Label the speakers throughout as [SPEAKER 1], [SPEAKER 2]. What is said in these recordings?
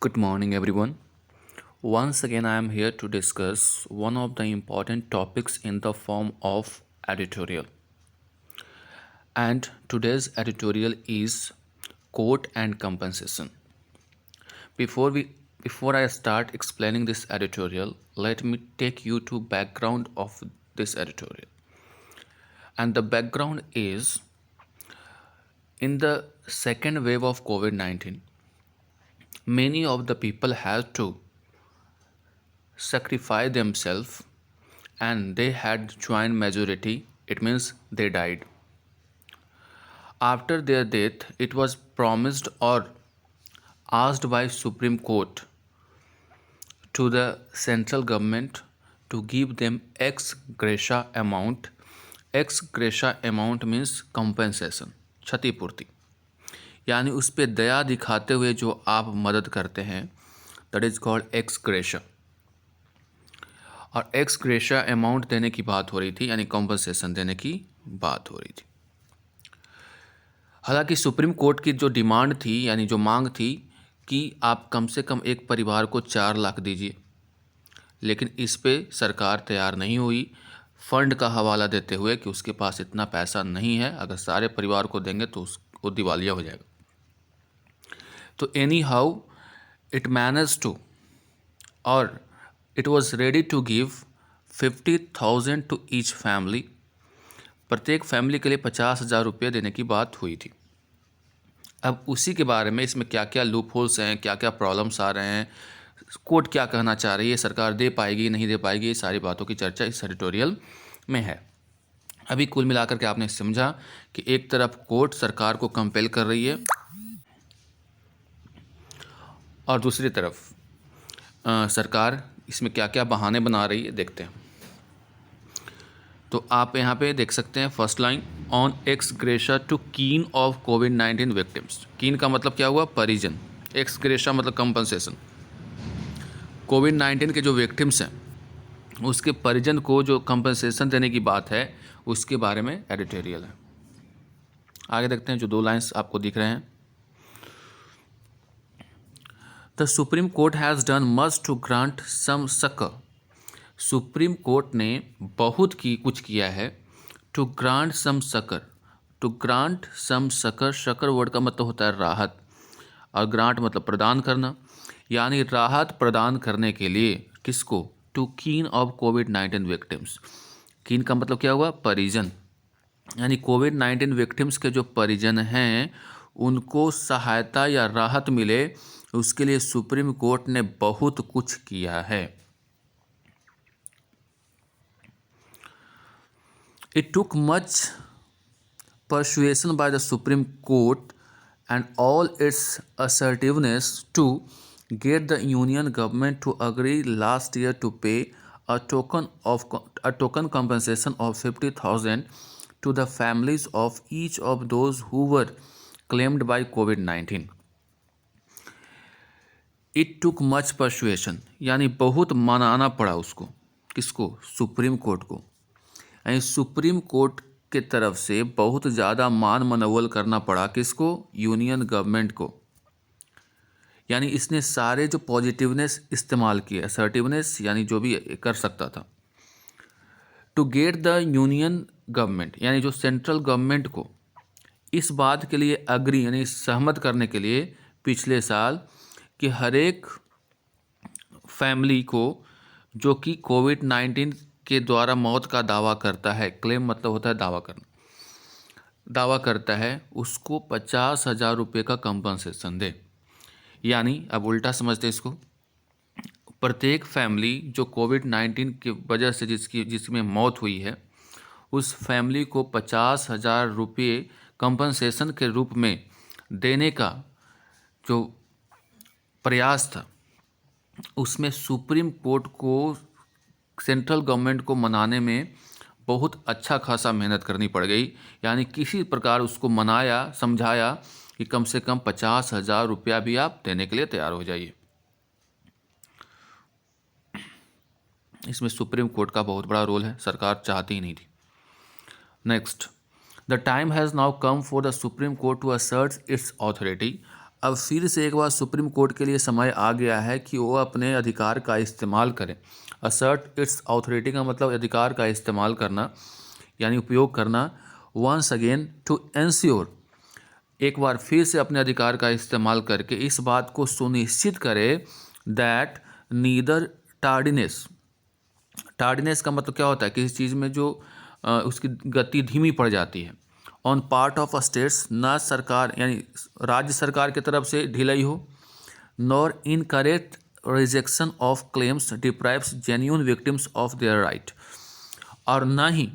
[SPEAKER 1] Good morning, everyone. Once again, I am here to discuss one of the important topics in the form of editorial. And today's editorial is court and compensation. Before we before I start explaining this editorial, let me take you to background of this editorial. And the background is in the second wave of COVID-19, many of the people had to sacrifice themselves and they had joined majority, it means they died. After their death, it was promised or asked by Supreme Court to the central government to give them ex gratia amount. Ex gratia amount means compensation, क्षतिपूर्ति, यानी उस पर दया दिखाते हुए जो आप मदद करते हैं, that is called x gratia. और एक्स ग्रेशिया अमाउंट देने की बात हो रही थी, यानी कॉम्पनसेशन देने की बात हो रही थी। हालांकि सुप्रीम कोर्ट की जो डिमांड थी, यानी जो मांग थी कि आप कम से कम एक परिवार को 4 लाख दीजिए, लेकिन इस पे सरकार तैयार नहीं हुई, फंड का हवाला देते हुए कि उसके पास इतना पैसा नहीं है, अगर सारे परिवार को देंगे तो वो दिवालिया हो जाएगा। तो anyhow it manage to, और it was ready to give 50,000 to each family. प्रत्येक फैमिली के लिए 50,000 रुपये देने की बात हुई थी। अब उसी के बारे में इसमें क्या क्या लूप होल्स हैं, क्या क्या प्रॉब्लम्स आ रहे हैं, कोर्ट क्या कहना चाह रही है, सरकार दे पाएगी नहीं दे पाएगी, ये सारी बातों की चर्चा इस एडिटोरियल में है। अभी कुल मिलाकर के आपने समझा कि एक तरफ कोर्ट सरकार को कंपेल कर रही है और दूसरी तरफ सरकार इसमें क्या क्या बहाने बना रही है, देखते हैं। तो आप यहाँ पे देख सकते हैं first line, on ex gratia to kin of कोविड-19 विक्टिम्स। कीन का मतलब क्या हुआ? परिजन। एक्स ग्रेशिया मतलब कंपनसेशन। कोविड-19 के जो विक्टिम्स हैं उसके परिजन को जो कंपनसेशन देने की बात है, उसके बारे में एडिटोरियल है। आगे देखते हैं, जो 2 लाइन्स आपको दिख रहे हैं। The supreme court has done much to grant some succour. Supreme court ने बहुत कुछ किया है। To grant some succour, to grant some succour, succour word का मतलब होता है राहत, और ग्रांट मतलब प्रदान करना, यानी राहत प्रदान करने के लिए किसको? टू कीन ऑफ कोविड-19 विक्टिम्स। कीन का मतलब क्या हुआ? परिजन, यानी कोविड-19 विक्टिम्स के जो परिजन हैं उनको सहायता या राहत मिले, उसके लिए सुप्रीम कोर्ट ने बहुत कुछ किया है। It took much persuasion by the Supreme Court and all its assertiveness to get the Union government to agree last year to pay a token compensation of 50,000 to the families of each of those who were claimed by COVID-19. It took much persuasion, यानी बहुत मनाना पड़ा उसको, किसको? Supreme court को। यानी supreme court के तरफ से बहुत ज़्यादा मान मनोवल करना पड़ा, किसको? यूनियन गवर्नमेंट को। यानी इसने सारे जो पॉजिटिवनेस इस्तेमाल किए, असर्टिवनेस यानी जो भी कर सकता था, to get the union government, यानी जो सेंट्रल गवर्नमेंट को इस बात के लिए अग्री, यानी सहमत करने के लिए पिछले साल कि हर एक फैमिली को जो कि कोविड-19 के द्वारा मौत का दावा करता है, क्लेम मतलब होता है दावा करना, दावा करता है, उसको 50,000 रुपये का कंपनसेशन दे। यानी अब उल्टा समझते इसको, प्रत्येक फैमिली जो कोविड-19 की वजह से जिसमें मौत हुई है, उस फैमिली को 50,000 रुपये कंपनसेशन के रूप में देने का जो प्रयास था, उसमें सुप्रीम कोर्ट को सेंट्रल गवर्नमेंट को मनाने में बहुत अच्छा खासा मेहनत करनी पड़ गई। यानी किसी प्रकार उसको मनाया, समझाया कि कम से कम 50,000 रुपया भी आप देने के लिए तैयार हो जाइए। इसमें सुप्रीम कोर्ट का बहुत बड़ा रोल है, सरकार चाहती ही नहीं थी। Next, the time has now come for the supreme court to assert its authority. अब फिर से एक बार सुप्रीम कोर्ट के लिए समय आ गया है कि वो अपने अधिकार का इस्तेमाल करें। असर्ट इट्स ऑथोरिटी का मतलब अधिकार का इस्तेमाल करना यानी उपयोग करना। वंस अगेन टू एंश्योर, एक बार फिर से अपने अधिकार का इस्तेमाल करके इस बात को सुनिश्चित करे दैट नीदर टार्डिनेस, टार्डिनेस का मतलब क्या होता है, किसी चीज़ में जो उसकी गति धीमी पड़ जाती है, ऑन पार्ट ऑफ स्टेट्स, ना सरकार यानी राज्य सरकार की तरफ से ढिलाई हो, nor incorrect rejection of claims deprives genuine victims of their right, और ना ही,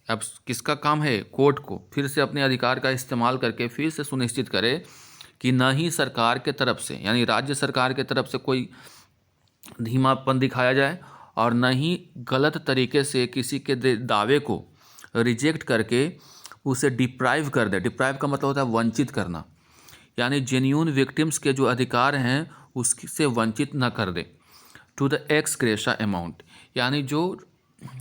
[SPEAKER 1] अब किसका काम है, कोर्ट को फिर से अपने अधिकार का इस्तेमाल करके फिर से सुनिश्चित करे कि ना ही सरकार के तरफ से यानी राज्य सरकार के तरफ से कोई धीमापन दिखाया जाए और न ही गलत तरीके से किसी के दावे को रिजेक्ट करके उसे डिप्राइव कर दे। डिप्राइव का मतलब होता है वंचित करना, यानी जेन्यून विक्टिम्स के जो अधिकार हैं उससे वंचित न कर दे। टू द एक्स ग्रेशा अमाउंट, यानी जो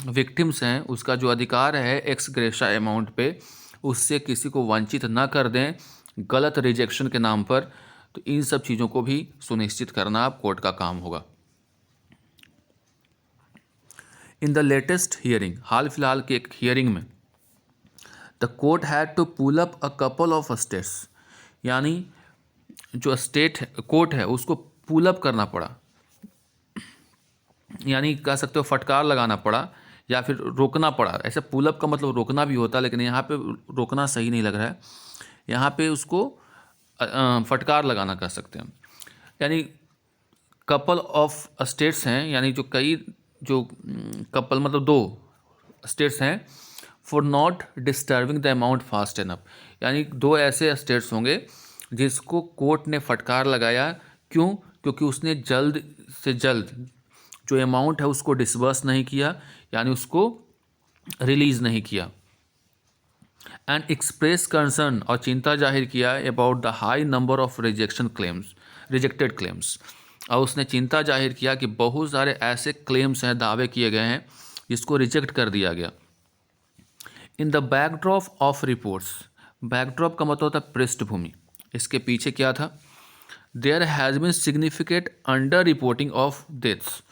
[SPEAKER 1] विक्टिम्स हैं उसका जो अधिकार है एक्स ग्रेशा अमाउंट पे, उससे किसी को वंचित न कर दें गलत रिजेक्शन के नाम पर। तो इन सब चीज़ों को भी सुनिश्चित करना अब कोर्ट का काम होगा। इन द लेटेस्ट हियरिंग, हाल फिलहाल के एक हियरिंग में, the court had to pull up a couple of states, यानी जो स्टेट कोर्ट है उसको पुल अप करना पड़ा, यानी कह सकते हो फटकार लगाना पड़ा या फिर रोकना पड़ा। ऐसे पुल अप का मतलब रोकना भी होता है, लेकिन यहाँ पे रोकना सही नहीं लग रहा है, यहाँ पे उसको फटकार लगाना कह सकते हैं। यानी कपल ऑफ स्टेट्स हैं, यानी जो कई जो कपल मतलब दो स्टेट्स हैं, for not disturbing the amount fast enough, यानी दो ऐसे स्टेट्स होंगे जिसको कोर्ट ने फटकार लगाया। क्यों? क्योंकि उसने जल्द से जल्द जो अमाउंट है उसको डिसबर्स नहीं किया, यानी उसको रिलीज़ नहीं किया। एंड एक्सप्रेस कंसर्न, और चिंता जाहिर किया about the high number of rejected claims, और उसने चिंता जाहिर किया कि बहुत सारे ऐसे क्लेम्स हैं, दावे किए गए हैं जिसको रिजेक्ट कर दिया गया। In the backdrop of reports, backdrop का मतलब होता है पृष्ठभूमि, इसके पीछे क्या था, there has been significant under reporting of deaths.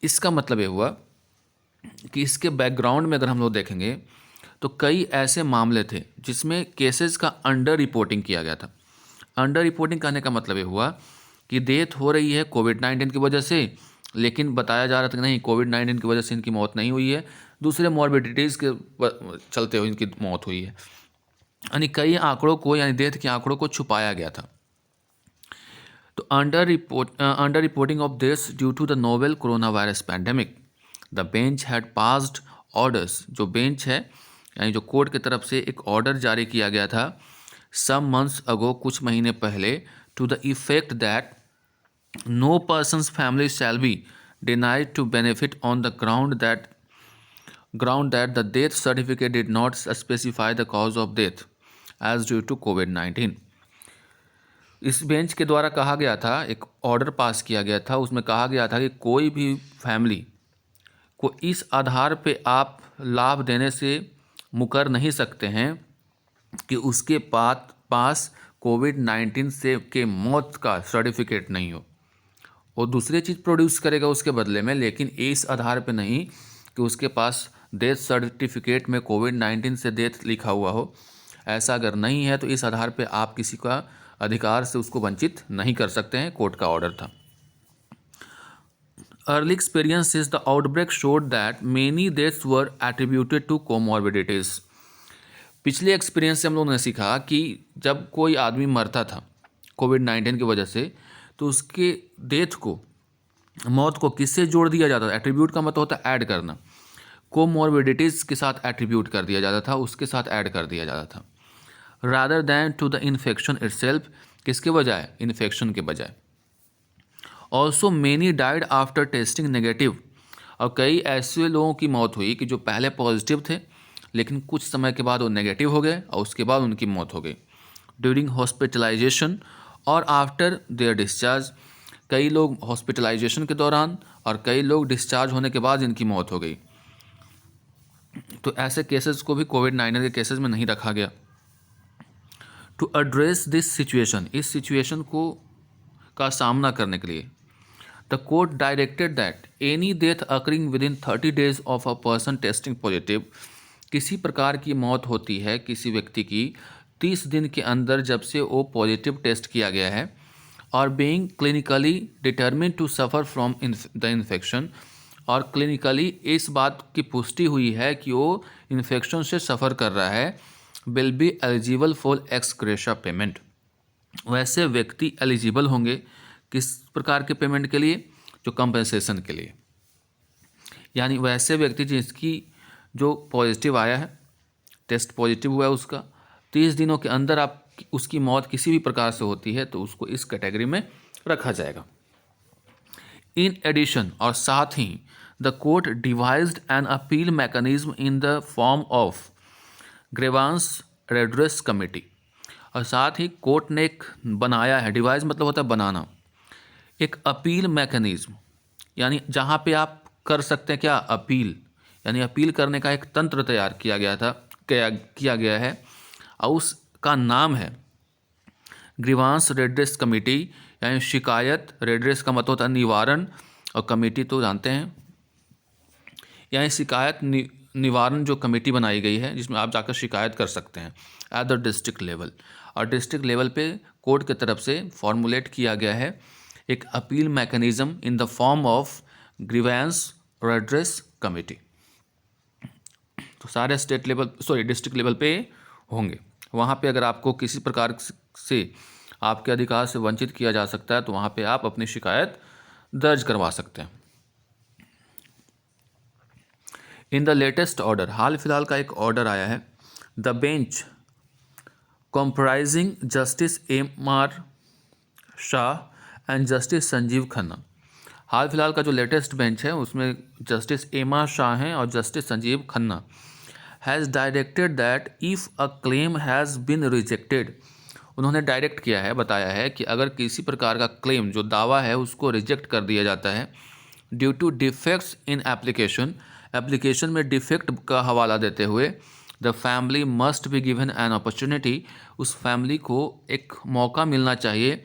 [SPEAKER 1] इसका मतलब ये हुआ कि इसके बैकग्राउंड में अगर हम लोग देखेंगे तो कई ऐसे मामले थे जिसमें केसेस का अंडर रिपोर्टिंग किया गया था। अंडर रिपोर्टिंग कहने का मतलब ये हुआ कि डेथ हो रही है कोविड-19 की वजह से, लेकिन बताया जा रहा था कि नहीं कोविड-19 की वजह से इनकी मौत नहीं हुई है, दूसरे मॉर्बिडिटीज़ के चलते हुए इनकी मौत हुई है। यानी कई आंकड़ों को, यानी डेथ के आंकड़ों को छुपाया गया था। तो under reporting of this due to the novel corona virus pandemic, the bench had passed orders, जो बेंच है यानी जो कोर्ट की तरफ से एक ऑर्डर जारी किया गया था सम मंथ्स अगो, कुछ महीने पहले, to the effect that no person's family shall be denied to benefit on the ground that the death certificate did not specify the cause of death as due to COVID-19। इस bench के द्वारा कहा गया था, एक order pass किया गया था, उसमें कहा गया था कि कोई भी फैमिली को इस आधार पे आप लाभ देने से मुकर नहीं सकते हैं कि उसके पास कोविड-19 से के मौत का सर्टिफिकेट नहीं हो। वो दूसरी चीज़ प्रोड्यूस करेगा उसके बदले में, लेकिन इस आधार पे नहीं कि उसके पास डेथ सर्टिफिकेट में कोविड-19 से डेथ लिखा हुआ हो। ऐसा अगर नहीं है तो इस आधार पे आप किसी का अधिकार से उसको वंचित नहीं कर सकते हैं, कोर्ट का ऑर्डर था। Early experiences the outbreak showed that many deaths were attributed to comorbidities. पिछले एक्सपीरियंस से हम लोगों ने सीखा कि जब कोई आदमी मरता था कोविड-19 की वजह से, तो उसके डेथ को, मौत को किससे जोड़ दिया जाता था? एट्रीब्यूट का मतलब होता है ऐड करना, कोमॉर्बिडिटीज़ के साथ एट्रीब्यूट कर दिया जाता था, उसके साथ ऐड कर दिया जाता था, rather than to the infection itself, किसके बजाय? इन्फेक्शन के बजाय। Also many died after testing negative, और कई ऐसे लोगों की मौत हुई कि जो पहले पॉजिटिव थे लेकिन कुछ समय के बाद वो नेगेटिव हो गए और उसके बाद उनकी मौत हो गई। ड्यूरिंग हॉस्पिटलाइजेशन और आफ्टर देयर डिस्चार्ज, कई लोग हॉस्पिटलाइजेशन के दौरान और कई लोग डिस्चार्ज होने के बाद इनकी मौत हो गई। तो ऐसे केसेस को भी कोविड-19 के केसेस में नहीं रखा गया। टू एड्रेस दिस सिचुएशन, इस सिचुएशन को का सामना करने के लिए the court directed that any death occurring with in 30 days of a person testing positive, किसी प्रकार की मौत होती है किसी व्यक्ति की 30 दिन के अंदर जब से वो पॉजिटिव टेस्ट किया गया है, और being clinically determined to suffer from the infection, और क्लिनिकली इस बात की पुष्टि हुई है कि वो इन्फेक्शन से सफ़र कर रहा है, will be eligible for x gratia payment, वैसे व्यक्ति एलिजिबल होंगे किस प्रकार के पेमेंट के लिए, जो कंपनसेशन के लिए। यानी वैसे व्यक्ति जिसकी जो पॉजिटिव आया है, टेस्ट पॉजिटिव हुआ है उसका, 30 दिनों के अंदर आप उसकी मौत किसी भी प्रकार से होती है तो उसको इस कैटेगरी में रखा जाएगा। इन एडिशन, और साथ ही the court devised an appeal mechanism in the form of grievance redress committee, और साथ ही कोर्ट ने एक बनाया है, डिवाइस मतलब होता है बनाना, एक अपील मैकेनिज्म, यानी जहाँ पे आप कर सकते हैं क्या, अपील, यानी अपील करने का एक तंत्र तैयार किया गया था, किया गया है, और उसका नाम है ग्रीवांस रेड्रेस कमेटी, यानी शिकायत, रेड्रेस का मतलब होता है निवारण, और कमेटी तो जानते हैं, यानी शिकायत निवारण जो कमेटी बनाई गई है जिसमें आप जाकर शिकायत कर सकते हैं एट द डिस्ट्रिक्ट लेवल, और डिस्ट्रिक्ट लेवल पे कोर्ट की तरफ से फॉर्मुलेट किया गया है एक appeal mechanism in the form of grievance redress committee. तो सारे डिस्ट्रिक्ट लेवल पे होंगे। वहाँ पे अगर आपको किसी प्रकार से आपके अधिकार से वंचित किया जा सकता है तो वहाँ पे आप अपनी शिकायत दर्ज करवा सकते हैं। इन द लेटेस्ट ऑर्डर, हाल फिलहाल का एक ऑर्डर आया है, the bench comprising justice M.R. Shah and justice Sanjiv Khanna, हाल फिलहाल का जो लेटेस्ट बेंच है उसमें जस्टिस M.R. शाह हैं और justice Sanjiv Khanna, has directed that if a claim has been rejected, उन्होंने डायरेक्ट किया है, बताया है कि अगर किसी प्रकार का क्लेम जो दावा है उसको रिजेक्ट कर दिया जाता है due to defects in application में डिफेक्ट का हवाला देते हुए, the family must be given an opportunity, उस फैमिली को एक मौका मिलना चाहिए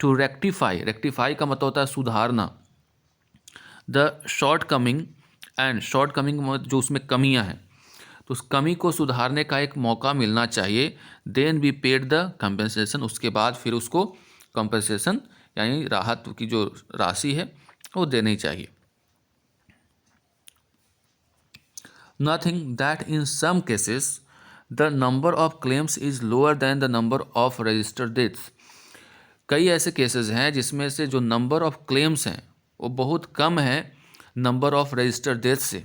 [SPEAKER 1] टू रेक्टिफाई का मतलब होता है सुधारना, द शॉर्ट कमिंग जो उसमें कमियां हैं तो उस कमी को सुधारने का एक मौका मिलना चाहिए, then be paid the compensation, उसके बाद फिर उसको कंपेंसेशन यानी राहत की जो राशि है वो देनी चाहिए। Nothing that in some cases the number of claims is lower than the number of registered deaths, कई ऐसे केसेस हैं जिसमें से जो नंबर ऑफ क्लेम्स हैं वो बहुत कम है नंबर ऑफ रजिस्टर्ड डेथ्स से।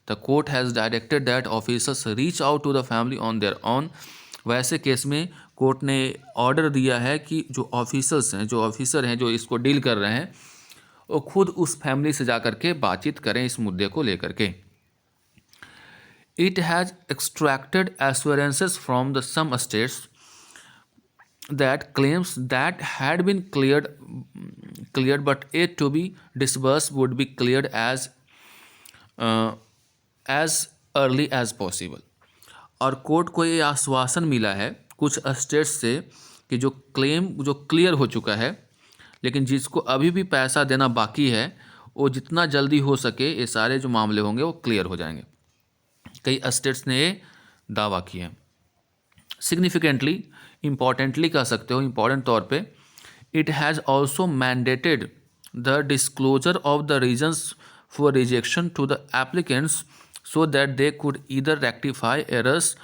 [SPEAKER 1] The court has directed that officers reach out to the family on their own, वैसे केस में कोर्ट ने ऑर्डर दिया है कि जो ऑफिसर हैं जो इसको डील कर रहे हैं वो खुद उस फैमिली से जा कर के बातचीत करें इस मुद्दे को लेकर के। It has extracted assurances from the some states that claims that had been cleared but yet to be disbursed would be cleared as early as possible, और कोर्ट को ये आश्वासन मिला है कुछ स्टेट्स से कि जो क्लेम जो क्लियर हो चुका है लेकिन जिसको अभी भी पैसा देना बाकी है वो जितना जल्दी हो सके ये सारे जो मामले होंगे वो क्लियर हो जाएंगे। कई स्टेट्स ने ये दावा किया है। सिग्निफिकेंटली, इम्पॉर्टेंटली कह सकते हो, इम्पॉर्टेंट तौर पे, it has also mandated the disclosure of the reasons for rejection to the applicants so that they could either rectify errors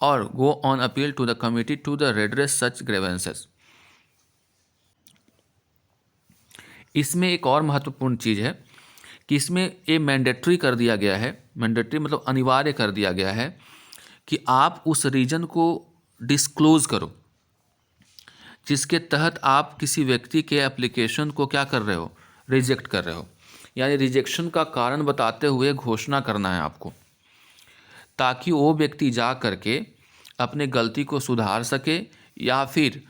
[SPEAKER 1] और go on appeal to the committee to the redress such grievances. इसमें एक और महत्वपूर्ण चीज़ है कि इसमें ये mandatory कर दिया गया है, मैंडेटरी मतलब अनिवार्य कर दिया गया है कि आप उस रीजन को डिस्क्लोज करो जिसके तहत आप किसी व्यक्ति के एप्लीकेशन को क्या कर रहे हो, रिजेक्ट कर रहे हो, यानी रिजेक्शन का कारण बताते हुए घोषणा करना है आपको, ताकि वो व्यक्ति जा करके अपने गलती को सुधार सके या फिर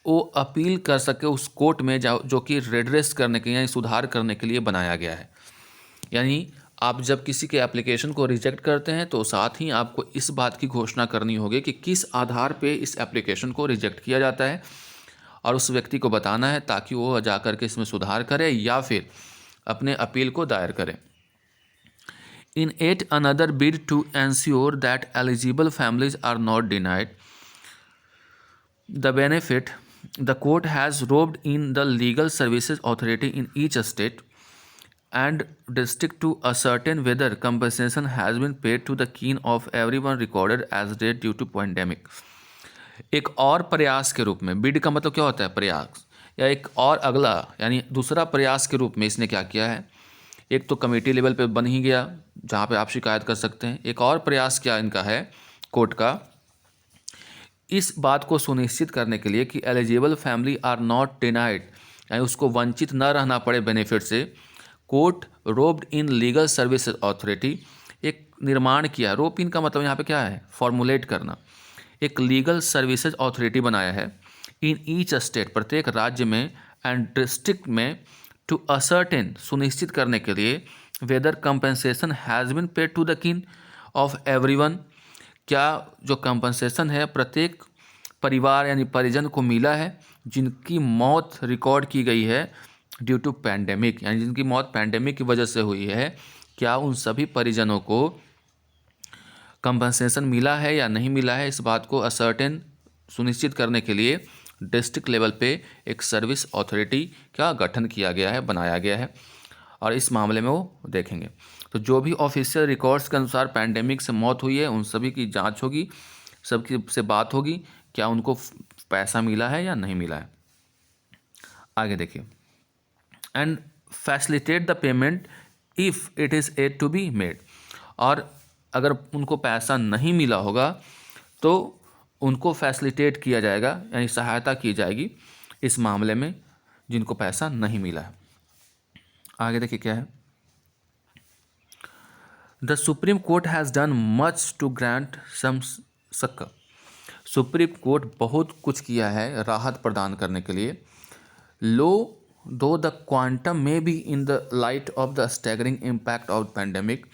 [SPEAKER 1] वो अपील कर सके उस कोर्ट में जो कि रेड्रेस करने के यानी सुधार करने के लिए बनाया गया है। यानी आप जब किसी के एप्लीकेशन को रिजेक्ट करते हैं तो साथ ही आपको इस बात की घोषणा करनी होगी कि किस आधार पे इस एप्लीकेशन को रिजेक्ट किया जाता है, और उस व्यक्ति को बताना है ताकि वो जा कर के इसमें सुधार करे या फिर अपने अपील को दायर करे। In yet another bid to ensure that eligible families are not denied the benefit, the court has roped in the legal services authority in each state and district to ascertain whether compensation has been paid to the kin of everyone recorded as dead due to pandemic। एक और प्रयास के रूप में, bid का मतलब क्या होता है, प्रयास, या एक और अगला यानी दूसरा प्रयास के रूप में इसने क्या किया है, एक तो कमेटी लेवल पे बन ही गया जहाँ पे आप शिकायत कर सकते हैं, एक और प्रयास क्या इनका है कोर्ट का, इस बात को सुनिश्चित करने के लिए कि eligible family are not denied, यानी उसको वंचित न रहना पड़े बेनिफिट से। Court roped in legal services authority, एक निर्माण किया, रोप इन का मतलब यहाँ पे क्या है, फॉर्मुलेट करना, एक लीगल सर्विसेज अथॉरिटी बनाया है इन ईच स्टेट, प्रत्येक राज्य में, एंड डिस्ट्रिक्ट में, टू असर्टेन, सुनिश्चित करने के लिए, whether compensation has been paid to the kin of everyone, क्या जो कंपनसेशन है प्रत्येक परिवार यानी परिजन को मिला है जिनकी मौत रिकॉर्ड की गई है ड्यू टू पैंडेमिक, यानी जिनकी मौत पैंडेमिक की वजह से हुई है, क्या उन सभी परिजनों को कंपनसेशन मिला है या नहीं मिला है, इस बात को असर्टेन सुनिश्चित करने के लिए डिस्ट्रिक्ट लेवल पे एक सर्विस अथॉरिटी का गठन किया गया है, बनाया गया है, और इस मामले में वो देखेंगे। तो जो भी ऑफिशियल रिकॉर्ड्स के अनुसार पैंडेमिक से मौत हुई है उन सभी की जांच होगी, सबकी से बात होगी, क्या उनको पैसा मिला है या नहीं मिला है। आगे देखिए, and facilitate the payment if it is yet to be made, और अगर उनको पैसा नहीं मिला होगा तो उनको फैसिलिटेट किया जाएगा, यानी सहायता की जाएगी इस मामले में जिनको पैसा नहीं मिला है। आगे देखिए क्या है, the supreme court has done much to grant some succour, supreme court बहुत कुछ किया है राहत प्रदान करने के लिए। लो दो द क्वांटम में be in the light of the staggering impact of pandemic,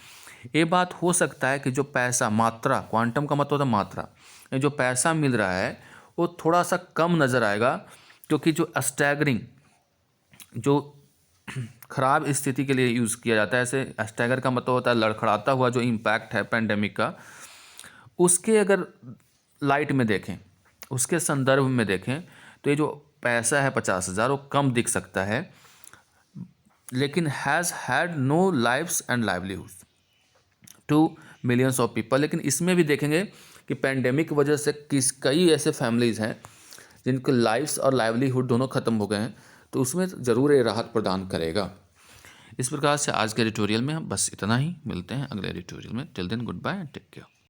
[SPEAKER 1] ये बात हो सकता है कि जो पैसा, मात्रा, क्वांटम का मतलब होता है मात्रा, जो पैसा मिल रहा है वो थोड़ा सा कम नज़र आएगा, क्योंकि जो स्टैगरिंग, जो ख़राब स्थिति के लिए यूज़ किया जाता है, ऐसे स्टैगर का मतलब होता है लड़खड़ाता हुआ जो इम्पैक्ट है पैंडेमिक का, उसके अगर लाइट में देखें, उसके संदर्भ में देखें तो ये जो पैसा है 50,000 वो कम दिख सकता है, लेकिन has had no lives and livelihoods to millions of people, लेकिन इसमें भी देखेंगे कि पैंडेमिक की वजह से कई ऐसे फैमिलीज़ हैं जिनके लाइफ्स और लाइवलीहुड दोनों ख़त्म हो गए हैं, तो उसमें ज़रूर ये राहत प्रदान करेगा। इस प्रकार से आज के एडिटोरियल में हम बस इतना ही, मिलते हैं अगले एडिटोरियल में। Till then goodbye and take care.